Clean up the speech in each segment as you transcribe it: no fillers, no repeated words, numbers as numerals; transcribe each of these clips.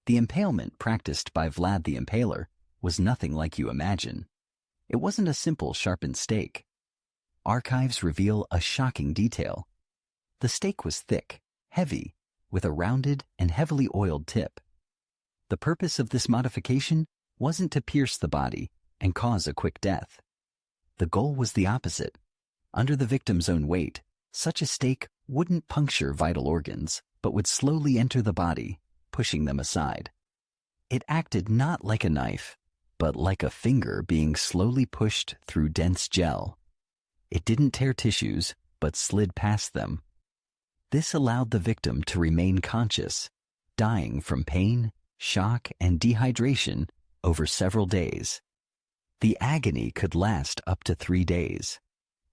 The impalement practiced by Vlad the Impaler was nothing like you imagine. It wasn't a simple sharpened stake. Archives reveal a shocking detail. The stake was thick, heavy, with a rounded and heavily oiled tip. The purpose of this modification wasn't to pierce the body and cause a quick death. The goal was the opposite. Under the victim's own weight, such a stake wouldn't puncture vital organs, but would slowly enter the body, pushing them aside. It acted not like a knife, but like a finger being slowly pushed through dense gel. It didn't tear tissues, but slid past them. This allowed the victim to remain conscious, dying from pain, shock, and dehydration over several days. The agony could last up to 3 days.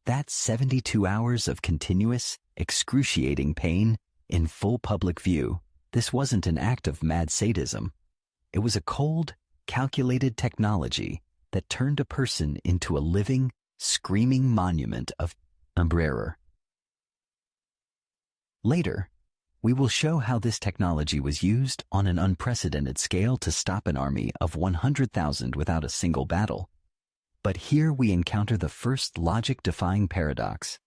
That's 72 hours of continuous, excruciating pain in full public view. This wasn't an act of mad sadism. It was a cold, calculated technology that turned a person into a living, screaming monument of terror. Later, we will show how this technology was used on an unprecedented scale to stop an army of 100,000 without a single battle. But here we encounter the first logic-defying paradox.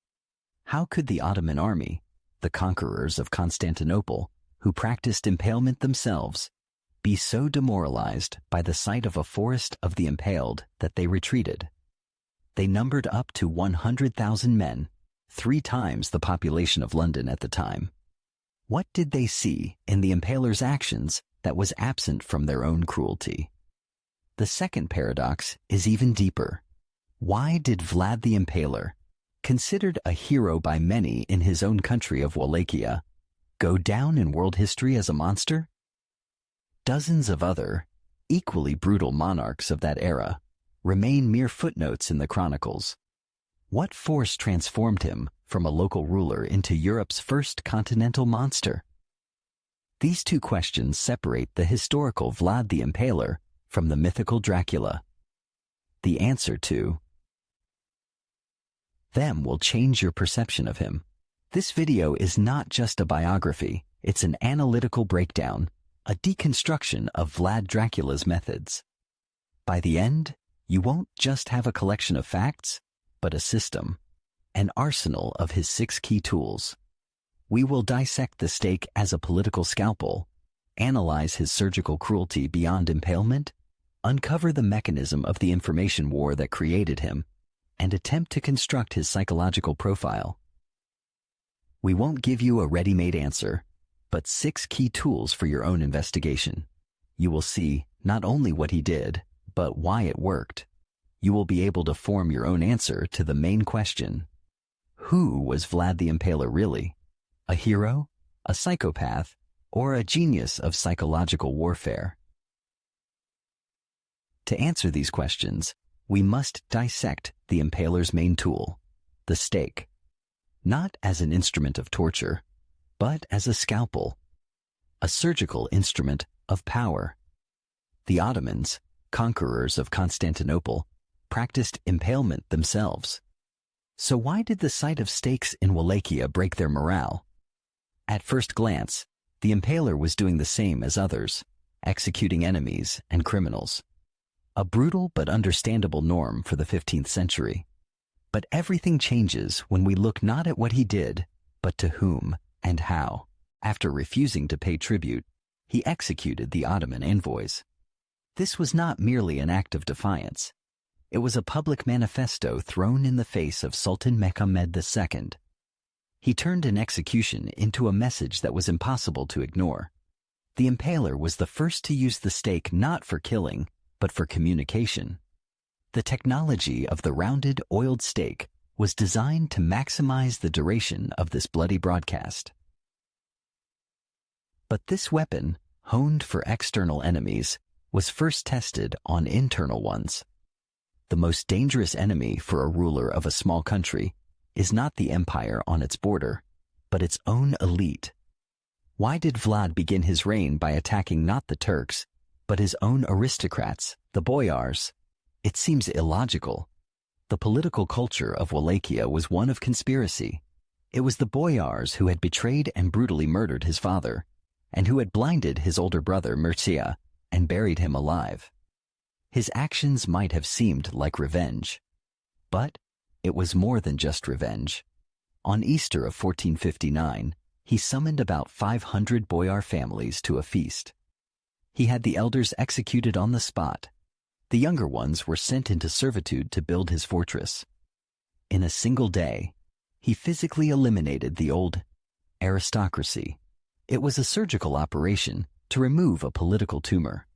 How could the Ottoman army, the conquerors of Constantinople, who practiced impalement themselves, be so demoralized by the sight of a forest of the impaled that they retreated? They numbered up to 100,000 men, 3 times the population of London at the time. What did they see in the impaler's actions that was absent from their own cruelty? The second paradox is even deeper. Why did Vlad the Impaler, considered a hero by many in his own country of Wallachia, go down in world history as a monster? Dozens of other, equally brutal monarchs of that era remain mere footnotes in the chronicles. What force transformed him from a local ruler into Europe's first continental monster? These two questions separate the historical Vlad the Impaler from the mythical Dracula. The answer to them will change your perception of him. This video is not just a biography, it's an analytical breakdown, a deconstruction of Vlad Dracula's methods. By the end, you won't just have a collection of facts, but a system, an arsenal of his 6 key tools. We will dissect the stake as a political scalpel, analyze his surgical cruelty beyond impalement, uncover the mechanism of the information war that created him, and attempt to construct his psychological profile. We won't give you a ready-made answer, but 6 key tools for your own investigation. You will see not only what he did, but why it worked. You will be able to form your own answer to the main question: who was Vlad the Impaler really? A hero, a psychopath, or a genius of psychological warfare? To answer these questions, we must dissect the impaler's main tool, the stake, not as an instrument of torture, but as a scalpel, a surgical instrument of power. The Ottomans, conquerors of Constantinople, practiced impalement themselves. So why did the sight of stakes in Wallachia break their morale? At first glance, the impaler was doing the same as others, executing enemies and criminals. A brutal but understandable norm for the 15th century. But everything changes when we look not at what he did, but to whom and how. After refusing to pay tribute, he executed the Ottoman envoys. This was not merely an act of defiance. It was a public manifesto thrown in the face of Sultan Mehmed II. He turned an execution into a message that was impossible to ignore. The impaler was the first to use the stake not for killing, but for communication. The technology of the rounded, oiled stake was designed to maximize the duration of this bloody broadcast. But this weapon, honed for external enemies, was first tested on internal ones. The most dangerous enemy for a ruler of a small country is not the empire on its border, but its own elite. Why did Vlad begin his reign by attacking not the Turks, but his own aristocrats, the boyars? It seems illogical. The political culture of Wallachia was one of conspiracy. It was the boyars who had betrayed and brutally murdered his father, and who had blinded his older brother Mircea and buried him alive. His actions might have seemed like revenge, but it was more than just revenge. On Easter of 1459, he summoned about 500 boyar families to a feast. He had the elders executed on the spot. The younger ones were sent into servitude to build his fortress. In a single day, he physically eliminated the old aristocracy. It was a surgical operation to remove a political tumor.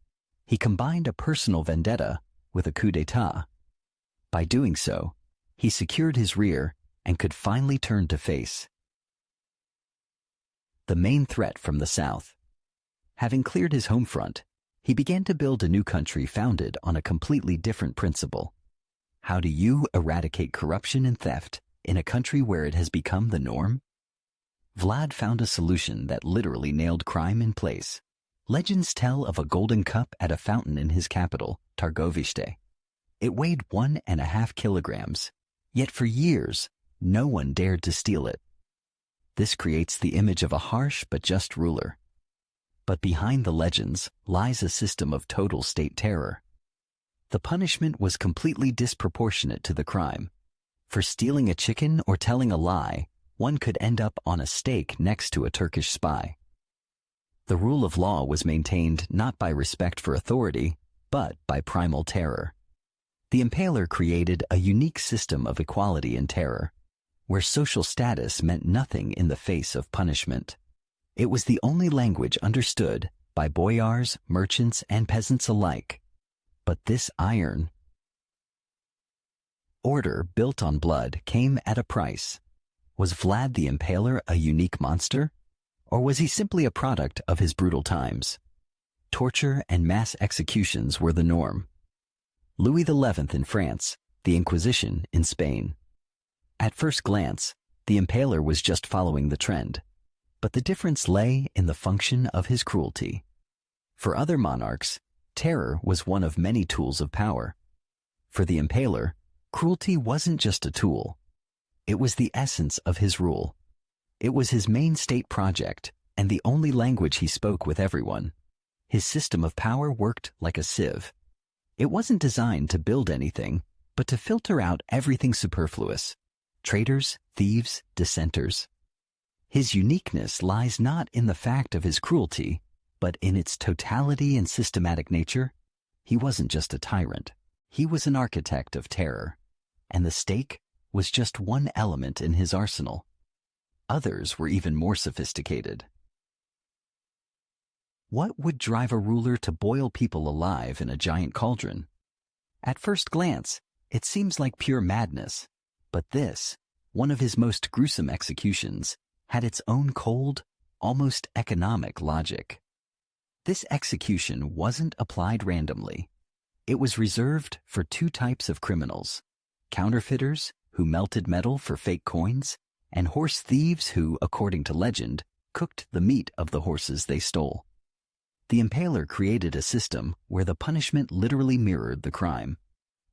He combined a personal vendetta with a coup d'etat. By doing so, he secured his rear and could finally turn to face the main threat from the south. Having cleared his home front, he began to build a new country founded on a completely different principle. How do you eradicate corruption and theft in a country where it has become the norm? Vlad found a solution that literally nailed crime in place. Legends tell of a golden cup at a fountain in his capital, Targovište. It weighed 1.5 kilograms, yet for years, no one dared to steal it. This creates the image of a harsh but just ruler. But behind the legends lies a system of total state terror. The punishment was completely disproportionate to the crime. For stealing a chicken or telling a lie, one could end up on a stake next to a Turkish spy. The rule of law was maintained not by respect for authority, but by primal terror. The Impaler created a unique system of equality and terror, where social status meant nothing in the face of punishment. It was the only language understood by boyars, merchants, and peasants alike. But this iron order built on blood came at a price. Was Vlad the Impaler a unique monster? Or was he simply a product of his brutal times? Torture and mass executions were the norm. Louis XI in France, the Inquisition in Spain. At first glance, the Impaler was just following the trend, but the difference lay in the function of his cruelty. For other monarchs, terror was one of many tools of power. For the Impaler, cruelty wasn't just a tool. It was the essence of his rule. It was his main state project and the only language he spoke with everyone. His system of power worked like a sieve. It wasn't designed to build anything, but to filter out everything superfluous. Traitors, thieves, dissenters. His uniqueness lies not in the fact of his cruelty, but in its totality and systematic nature. He wasn't just a tyrant. He was an architect of terror. And the stake was just one element in his arsenal. Others were even more sophisticated. What would drive a ruler to boil people alive in a giant cauldron? At first glance, it seems like pure madness. But this, one of his most gruesome executions, had its own cold, almost economic logic. This execution wasn't applied randomly. It was reserved for two types of criminals: counterfeiters, who melted metal for fake coins, and horse thieves who, according to legend, cooked the meat of the horses they stole. The Impaler created a system where the punishment literally mirrored the crime.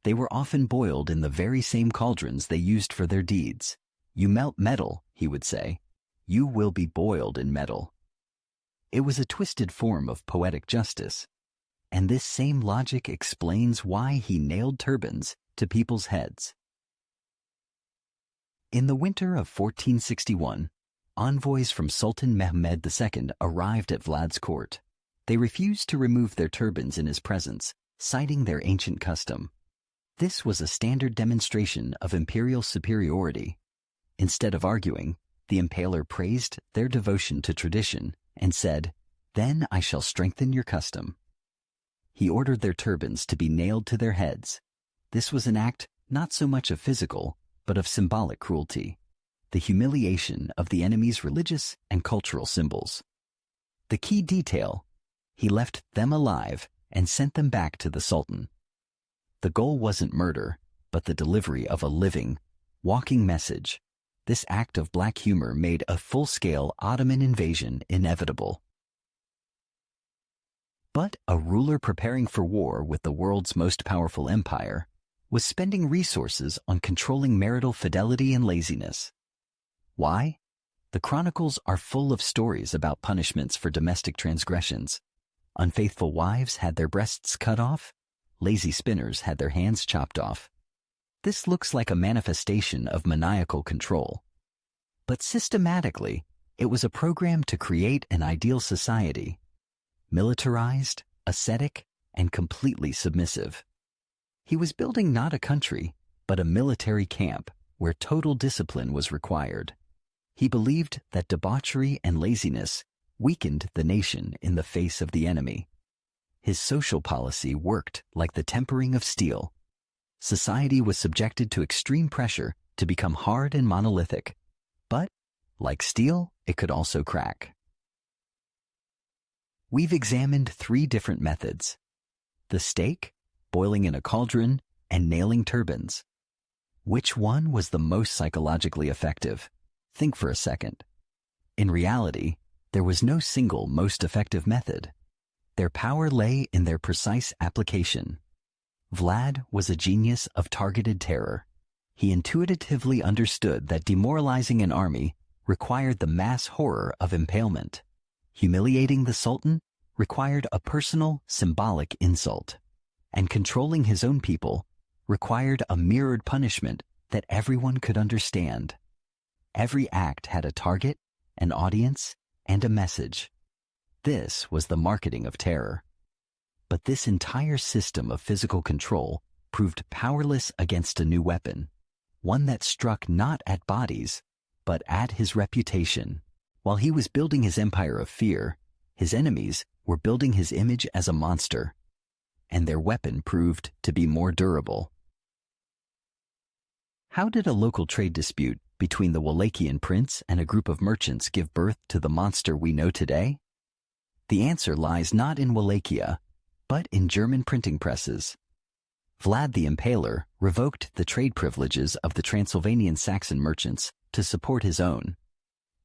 They were often boiled in the very same cauldrons they used for their deeds. You melt metal, he would say. You will be boiled in metal. It was a twisted form of poetic justice. And this same logic explains why he nailed turbans to people's heads. In the winter of 1461, envoys from Sultan Mehmed II arrived at Vlad's court. They refused to remove their turbans in his presence, citing their ancient custom. This was a standard demonstration of imperial superiority. Instead of arguing, the Impaler praised their devotion to tradition and said, "Then I shall strengthen your custom." He ordered their turbans to be nailed to their heads. This was an act not so much of physical, but of symbolic cruelty, the humiliation of the enemy's religious and cultural symbols. The key detail: he left them alive and sent them back to the Sultan. The goal wasn't murder, but the delivery of a living, walking message. This act of black humor made a full-scale Ottoman invasion inevitable. But a ruler preparing for war with the world's most powerful empire was spending resources on controlling marital fidelity and laziness. Why? The chronicles are full of stories about punishments for domestic transgressions. Unfaithful wives had their breasts cut off. Lazy spinners had their hands chopped off. This looks like a manifestation of maniacal control. But systematically, it was a program to create an ideal society. Militarized, ascetic, and completely submissive. He was building not a country, but a military camp where total discipline was required. He believed that debauchery and laziness weakened the nation in the face of the enemy. His social policy worked like the tempering of steel. Society was subjected to extreme pressure to become hard and monolithic. But, like steel, it could also crack. We've examined 3 different methods: the stake, boiling in a cauldron, and nailing turbans. Which one was the most psychologically effective? Think for a second. In reality, there was no single most effective method. Their power lay in their precise application. Vlad was a genius of targeted terror. He intuitively understood that demoralizing an army required the mass horror of impalement. Humiliating the Sultan required a personal, symbolic insult. And controlling his own people required a mirrored punishment that everyone could understand. Every act had a target, an audience, and a message. This was the marketing of terror. But this entire system of physical control proved powerless against a new weapon, one that struck not at bodies, but at his reputation. While he was building his empire of fear, his enemies were building his image as a monster, and their weapon proved to be more durable. How did a local trade dispute between the Wallachian prince and a group of merchants give birth to the monster we know today? The answer lies not in Wallachia, but in German printing presses. Vlad the Impaler revoked the trade privileges of the Transylvanian Saxon merchants to support his own.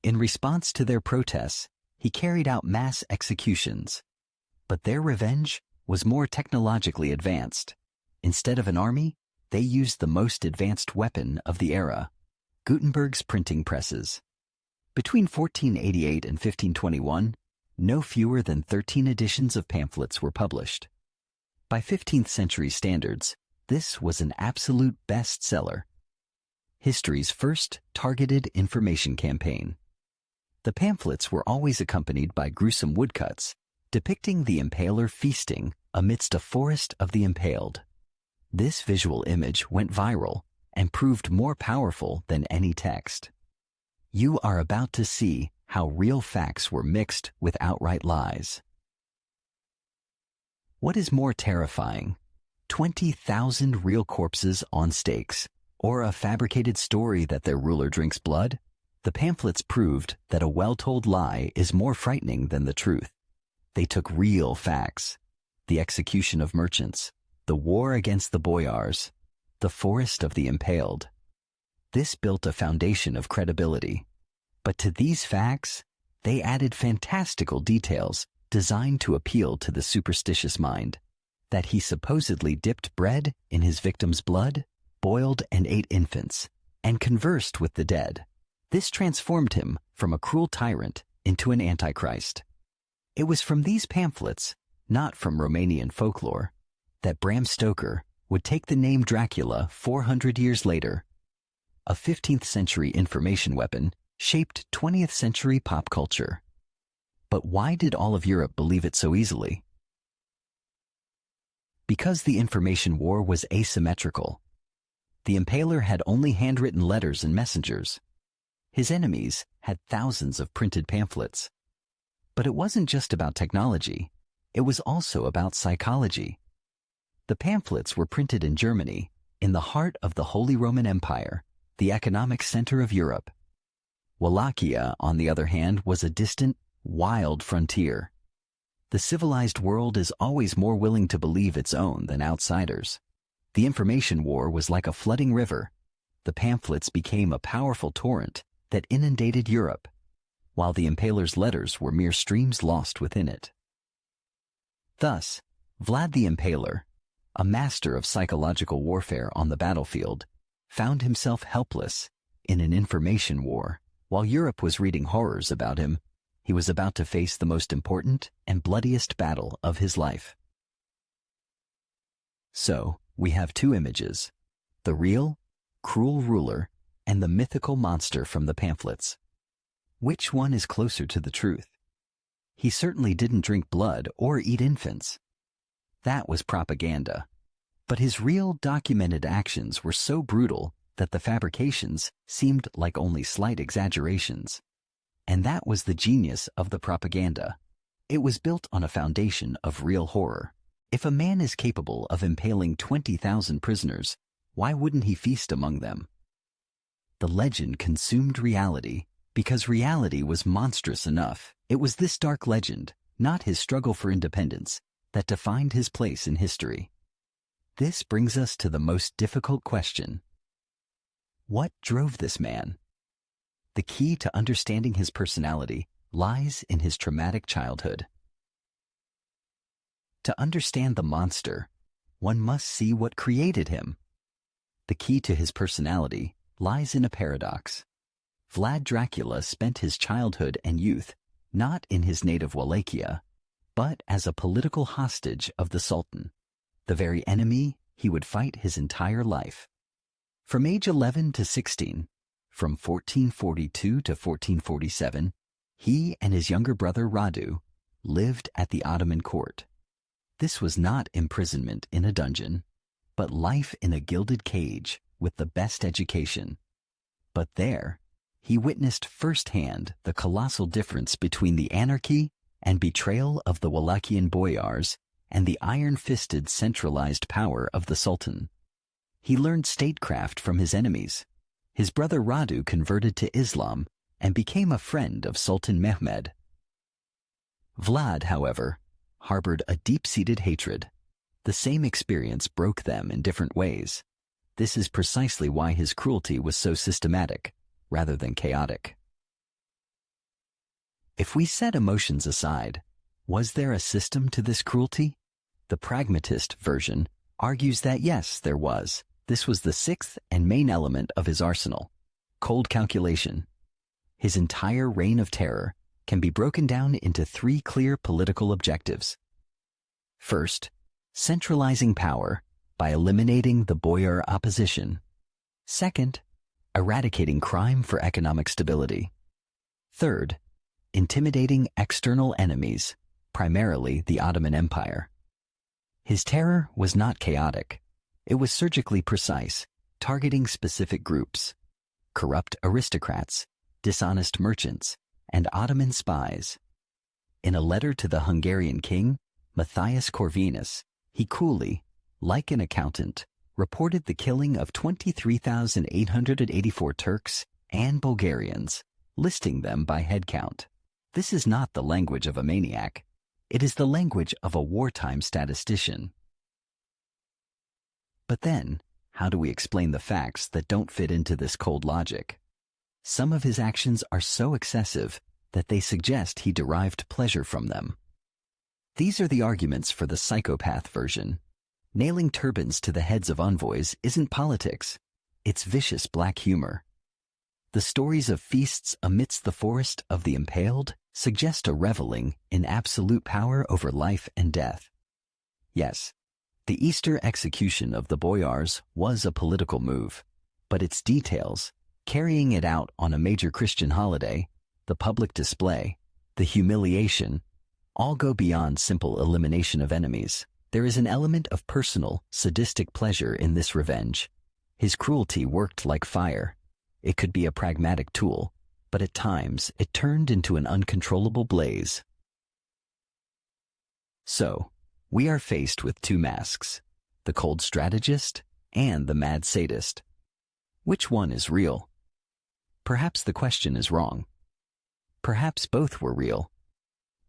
In response to their protests, he carried out mass executions. But their revenge was more technologically advanced. Instead of an army, they used the most advanced weapon of the era, Gutenberg's printing presses. Between 1488 and 1521, no fewer than 13 editions of pamphlets were published. By 15th century standards, this was an absolute bestseller. History's first targeted information campaign. The pamphlets were always accompanied by gruesome woodcuts, depicting the impaler feasting amidst a forest of the impaled. This visual image went viral and proved more powerful than any text. You are about to see how real facts were mixed with outright lies. What is more terrifying, 20,000 real corpses on stakes, or a fabricated story that their ruler drinks blood? The pamphlets proved that a well-told lie is more frightening than the truth. They took real facts: the execution of merchants, the war against the boyars, the forest of the impaled. This built a foundation of credibility. But to these facts, they added fantastical details designed to appeal to the superstitious mind. That he supposedly dipped bread in his victim's blood, boiled and ate infants, and conversed with the dead. This transformed him from a cruel tyrant into an antichrist. It was from these pamphlets, not from Romanian folklore, that Bram Stoker would take the name Dracula 400 years later. A 15th century information weapon shaped 20th century pop culture. But why did all of Europe believe it so easily? Because the information war was asymmetrical. The impaler had only handwritten letters and messengers. His enemies had thousands of printed pamphlets. But it wasn't just about technology. It was also about psychology. The pamphlets were printed in Germany, in the heart of the Holy Roman Empire, the economic center of Europe. Wallachia, on the other hand, was a distant, wild frontier. The civilized world is always more willing to believe its own than outsiders. The information war was like a flooding river. The pamphlets became a powerful torrent that inundated Europe, while the impaler's letters were mere streams lost within it. Thus, Vlad the Impaler, a master of psychological warfare on the battlefield, found himself helpless in an information war While Europe was reading horrors about him, he was about to face the most important and bloodiest battle of his life. So, we have two images: the real, cruel ruler and the mythical monster from the pamphlets. Which one is closer to the truth? He certainly didn't drink blood or eat infants. That was propaganda. But his real documented actions were so brutal that the fabrications seemed like only slight exaggerations. And that was the genius of the propaganda. It was built on a foundation of real horror. If a man is capable of impaling 20,000 prisoners, why wouldn't he feast among them? The legend consumed reality because reality was monstrous enough. It was this dark legend, not his struggle for independence, that defined his place in history. This brings us to the most difficult question. What drove this man? The key to understanding his personality lies in his traumatic childhood. To understand the monster, one must see what created him. The key to his personality lies in a paradox. Vlad Dracula spent his childhood and youth not in his native Wallachia, but as a political hostage of the Sultan, the very enemy he would fight his entire life. From age 11 to 16, from 1442 to 1447, he and his younger brother Radu lived at the Ottoman court. This was not imprisonment in a dungeon, but life in a gilded cage with the best education. But there, he witnessed firsthand the colossal difference between the anarchy and betrayal of the Wallachian boyars and the iron-fisted centralized power of the Sultan. He learned statecraft from his enemies. His brother Radu converted to Islam and became a friend of Sultan Mehmed. Vlad, however, harbored a deep-seated hatred. The same experience broke them in different ways. This is precisely why his cruelty was so systematic, rather than chaotic. If we set emotions aside, was there a system to this cruelty? The pragmatist version argues that yes, there was. This was the sixth and main element of his arsenal: cold calculation. His entire reign of terror can be broken down into three clear political objectives. First, centralizing power by eliminating the boyar opposition. Second, eradicating crime for economic stability. Third, intimidating external enemies, primarily the Ottoman Empire. His terror was not chaotic. It was surgically precise, targeting specific groups: corrupt aristocrats, dishonest merchants, and Ottoman spies. In a letter to the Hungarian king, Matthias Corvinus, he coolly, like an accountant, reported the killing of 23,884 Turks and Bulgarians, listing them by head count. This is not the language of a maniac. It is the language of a wartime statistician. But then, how do we explain the facts that don't fit into this cold logic? Some of his actions are so excessive that they suggest he derived pleasure from them. These are the arguments for the psychopath version. Nailing turbans to the heads of envoys isn't politics. It's vicious black humor. The stories of feasts amidst the forest of the Impaled suggest a reveling in absolute power over life and death. Yes, the Easter execution of the boyars was a political move, but its details, carrying it out on a major Christian holiday, the public display, the humiliation, all go beyond simple elimination of enemies. There is an element of personal, sadistic pleasure in this revenge. His cruelty worked like fire. It could be a pragmatic tool, but at times it turned into an uncontrollable blaze. So, we are faced with two masks: the cold strategist and the mad sadist. Which one is real? Perhaps the question is wrong. Perhaps both were real.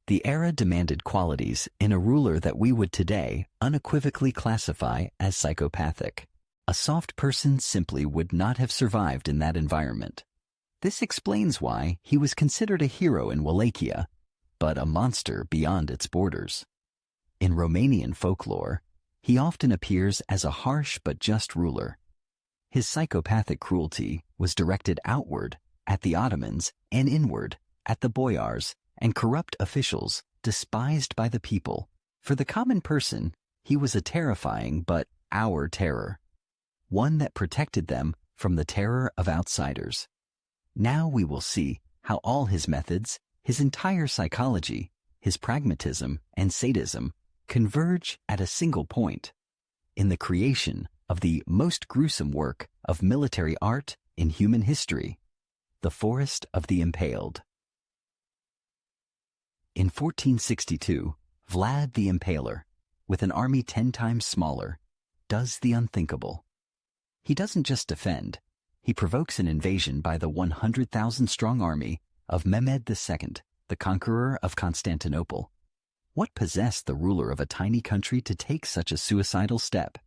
The era demanded qualities in a ruler that we would today unequivocally classify as psychopathic. A soft person simply would not have survived in that environment. This explains why he was considered a hero in Wallachia, but a monster beyond its borders. In Romanian folklore, he often appears as a harsh but just ruler. His psychopathic cruelty was directed outward, at the Ottomans, and inward, at the boyars and corrupt officials despised by the people. For the common person, he was a terrifying but our terror, one that protected them from the terror of outsiders. Now we will see how all his methods, his entire psychology, his pragmatism and sadism converge at a single point, in the creation of the most gruesome work of military art in human history, the Forest of the Impaled. In 1462, Vlad the Impaler, with an army 10 times smaller, does the unthinkable. He doesn't just defend, he provokes an invasion by the 100,000-strong army of Mehmed II, the conqueror of Constantinople. What possessed the ruler of a tiny country to take such a suicidal step?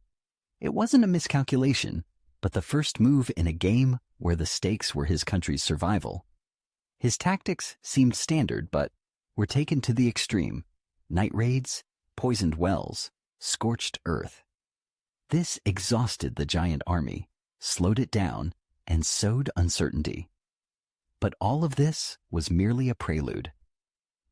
It wasn't a miscalculation, but the first move in a game where the stakes were his country's survival. His tactics seemed standard, but were taken to the extreme. Night raids, poisoned wells, scorched earth. This exhausted the giant army, slowed it down, and sowed uncertainty. But all of this was merely a prelude.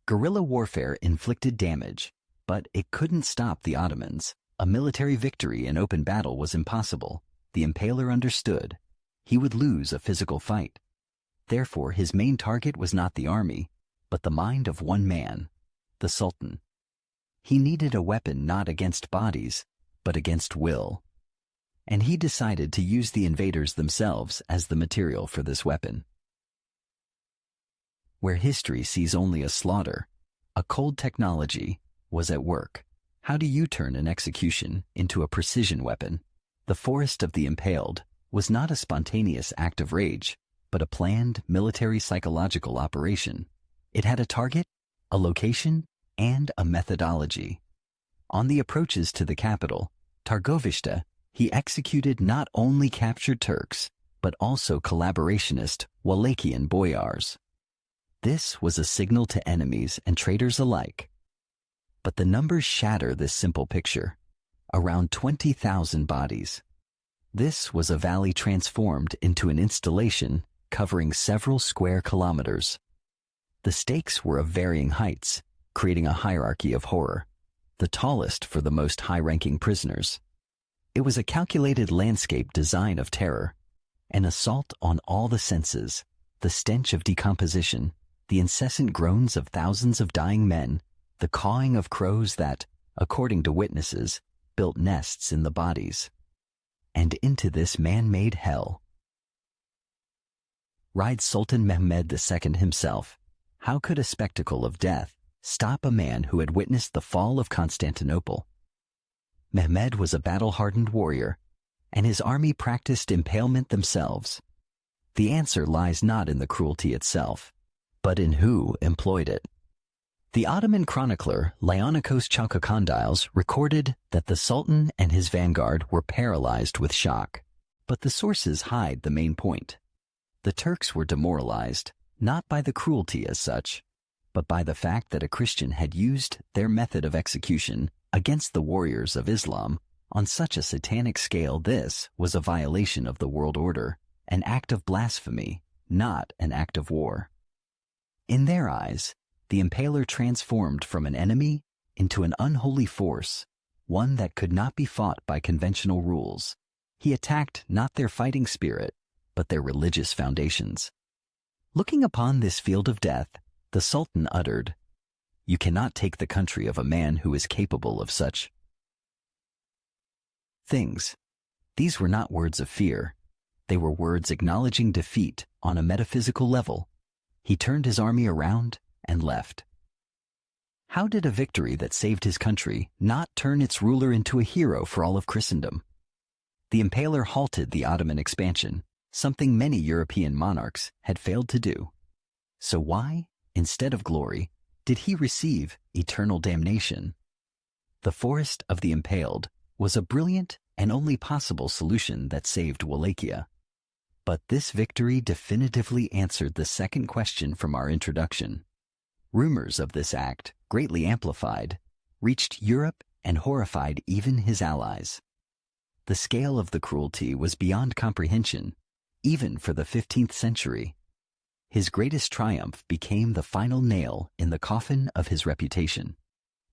Guerrilla warfare inflicted damage, but it couldn't stop the Ottomans. A military victory in open battle was impossible. The Impaler understood. He would lose a physical fight. Therefore, his main target was not the army, but the mind of one man, the Sultan. He needed a weapon not against bodies, but against will. And he decided to use the invaders themselves as the material for this weapon. Where history sees only a slaughter, a cold technology was at work. How do you turn an execution into a precision weapon? The Forest of the Impaled was not a spontaneous act of rage, but a planned military psychological operation. It had a target, a location, and a methodology. On the approaches to the capital, Targovishte, he executed not only captured Turks, but also collaborationist Wallachian boyars. This was a signal to enemies and traitors alike. But the numbers shatter this simple picture. Around 20,000 bodies. This was a valley transformed into an installation covering several square kilometers. The stakes were of varying heights, creating a hierarchy of horror, the tallest for the most high-ranking prisoners. It was a calculated landscape design of terror, an assault on all the senses, the stench of decomposition, the incessant groans of thousands of dying men, the cawing of crows that, according to witnesses, built nests in the bodies. And into this man-made hell rides Sultan Mehmed II himself. How could a spectacle of death stop a man who had witnessed the fall of Constantinople? Mehmed was a battle-hardened warrior, and his army practiced impalement themselves. The answer lies not in the cruelty itself, but in who employed it. The Ottoman chronicler Leonikos Chalkokondyles recorded that the Sultan and his vanguard were paralyzed with shock, but the sources hide the main point. The Turks were demoralized, not by the cruelty as such, but by the fact that a Christian had used their method of execution against the warriors of Islam on such a satanic scale. This was a violation of the world order, an act of blasphemy, not an act of war. In their eyes, the Impaler transformed from an enemy into an unholy force, one that could not be fought by conventional rules. He attacked not their fighting spirit, but their religious foundations. Looking upon this field of death, the Sultan uttered, "You cannot take the country of a man who is capable of such things." These were not words of fear. They were words acknowledging defeat on a metaphysical level. He turned his army around and left. How did a victory that saved his country not turn its ruler into a hero for all of Christendom? The Impaler halted the Ottoman expansion, something many European monarchs had failed to do. So why, instead of glory, did he receive eternal damnation? The Forest of the Impaled was a brilliant and only possible solution that saved Wallachia. But this victory definitively answered the second question from our introduction. Rumors of this act, greatly amplified, reached Europe and horrified even his allies. The scale of the cruelty was beyond comprehension, even for the 15th century. His greatest triumph became the final nail in the coffin of his reputation.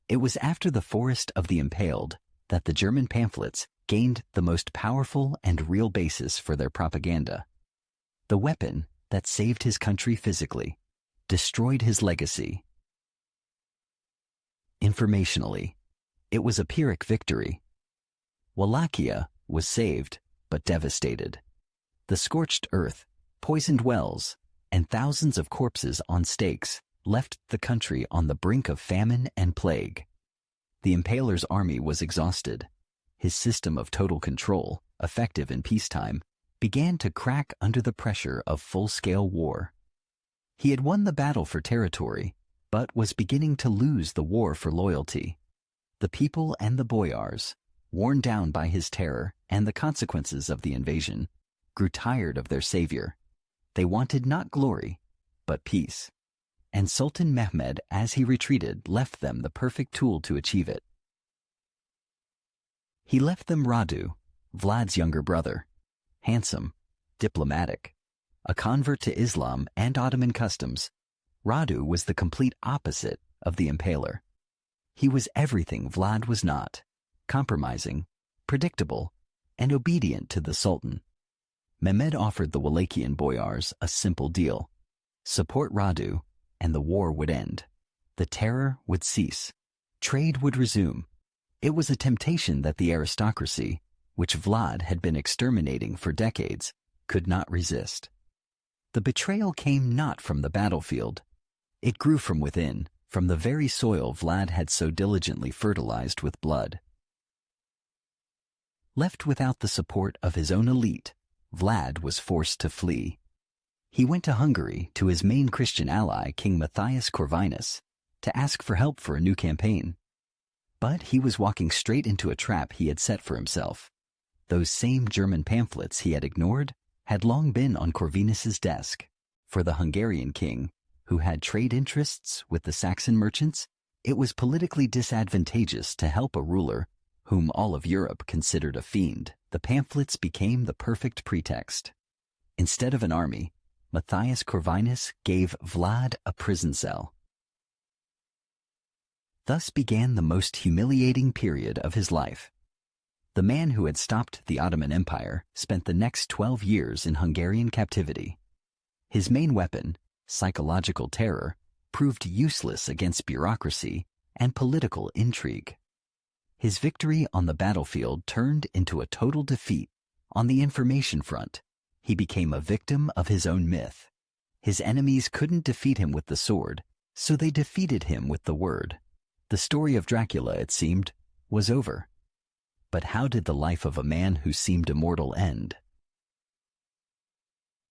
It was after the Forest of the Impaled that the German pamphlets gained the most powerful and real basis for their propaganda. The weapon that saved his country physically, destroyed his legacy. Informationally, it was a Pyrrhic victory. Wallachia was saved, but devastated. The scorched earth, poisoned wells, and thousands of corpses on stakes left the country on the brink of famine and plague. The Impaler's army was exhausted. His system of total control, effective in peacetime, began to crack under the pressure of full-scale war. He had won the battle for territory, but was beginning to lose the war for loyalty. The people and the boyars, worn down by his terror and the consequences of the invasion, grew tired of their savior. They wanted not glory, but peace. And Sultan Mehmed, as he retreated, left them the perfect tool to achieve it. He left them Radu, Vlad's younger brother, handsome, diplomatic, a convert to Islam and Ottoman customs. Radu was the complete opposite of the Impaler. He was everything Vlad was not, compromising, predictable, and obedient to the Sultan. Mehmed offered the Wallachian boyars a simple deal: support Radu, and the war would end. The terror would cease. Trade would resume. It was a temptation that the aristocracy, which Vlad had been exterminating for decades, could not resist. The betrayal came not from the battlefield. It grew from within, from the very soil Vlad had so diligently fertilized with blood. Left without the support of his own elite, Vlad was forced to flee. He went to Hungary to his main Christian ally, King Matthias Corvinus, to ask for help for a new campaign. But he was walking straight into a trap he had set for himself. Those same German pamphlets he had ignored had long been on Corvinus's desk. For the Hungarian king, who had trade interests with the Saxon merchants, it was politically disadvantageous to help a ruler whom all of Europe considered a fiend. The pamphlets became the perfect pretext. Instead of an army, Matthias Corvinus gave Vlad a prison cell. Thus began the most humiliating period of his life. The man who had stopped the Ottoman Empire spent the next 12 years in Hungarian captivity. His main weapon, psychological terror, proved useless against bureaucracy and political intrigue. His victory on the battlefield turned into a total defeat on the information front. He became a victim of his own myth. His enemies couldn't defeat him with the sword, so they defeated him with the word. The story of Dracula, it seemed, was over. But how did the life of a man who seemed immortal end?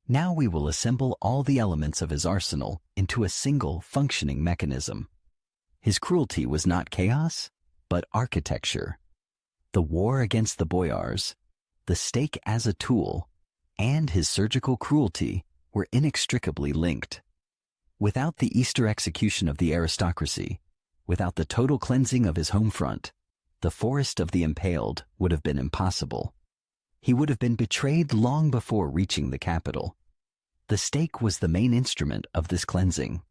Now we will assemble all the elements of his arsenal into a single functioning mechanism. His cruelty was not chaos, but architecture. The war against the boyars, the stake as a tool, and his surgical cruelty were inextricably linked. Without the Easter execution of the aristocracy, without the total cleansing of his home front, the Forest of the Impaled would have been impossible. He would have been betrayed long before reaching the capital. The stake was the main instrument of this cleansing,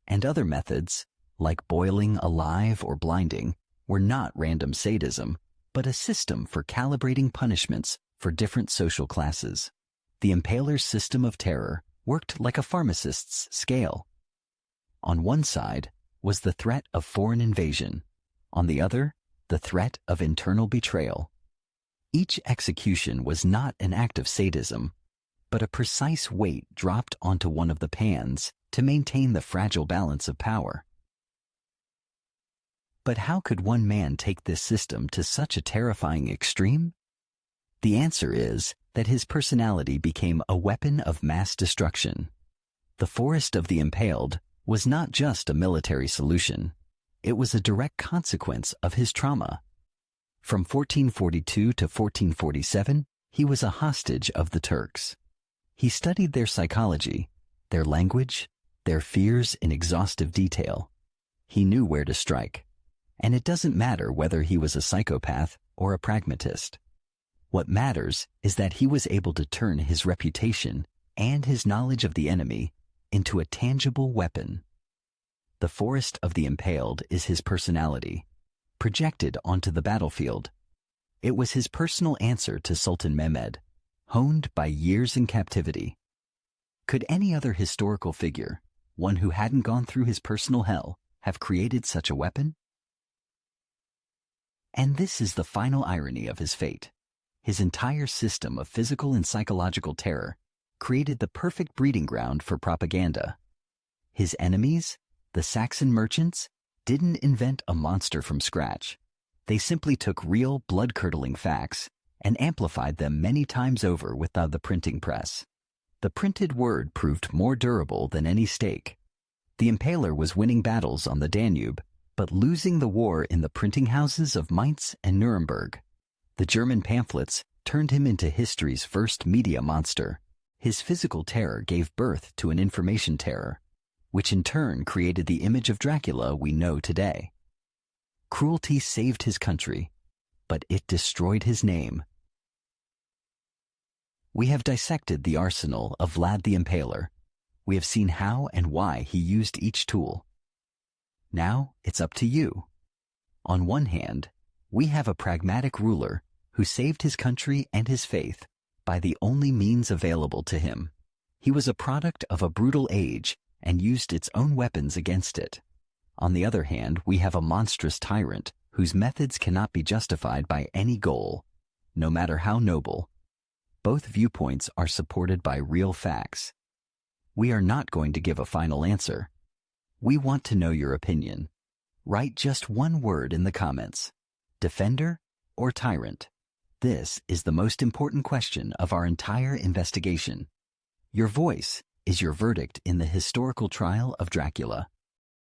and other methods, like boiling alive or blinding, were not random sadism, but a system for calibrating punishments for different social classes. The Impaler's system of terror worked like a pharmacist's scale. On one side was the threat of foreign invasion, on the other, the threat of internal betrayal. Each execution was not an act of sadism, but a precise weight dropped onto one of the pans to maintain the fragile balance of power. But how could one man take this system to such a terrifying extreme? The answer is that his personality became a weapon of mass destruction. The Forest of the Impaled was not just a military solution. It was a direct consequence of his trauma. From 1442 to 1447, he was a hostage of the Turks. He studied their psychology, their language, their fears in exhaustive detail. He knew where to strike. And it doesn't matter whether he was a psychopath or a pragmatist. What matters is that he was able to turn his reputation and his knowledge of the enemy into a tangible weapon. The forest of the Impaled is his personality, projected onto the battlefield. It was his personal answer to Sultan Mehmed, honed by years in captivity. Could any other historical figure, one who hadn't gone through his personal hell, have created such a weapon? And this is the final irony of his fate. His entire system of physical and psychological terror created the perfect breeding ground for propaganda. His enemies, the Saxon merchants, didn't invent a monster from scratch. They simply took real blood-curdling facts and amplified them many times over with the printing press. The printed word proved more durable than any stake. The Impaler was winning battles on the Danube, but losing the war in the printing houses of Mainz and Nuremberg. The German pamphlets turned him into history's first media monster. His physical terror gave birth to an information terror, which in turn created the image of Dracula we know today. Cruelty saved his country, but it destroyed his name. We have dissected the arsenal of Vlad the Impaler. We have seen how and why he used each tool. Now it's up to you. On one hand, we have a pragmatic ruler who saved his country and his faith by the only means available to him. He was a product of a brutal age and used its own weapons against it. On the other hand, we have a monstrous tyrant whose methods cannot be justified by any goal, no matter how noble. Both viewpoints are supported by real facts. We are not going to give a final answer. We want to know your opinion. Write just one word in the comments: defender or tyrant. This is the most important question of our entire investigation. Your voice is your verdict in the historical trial of Dracula.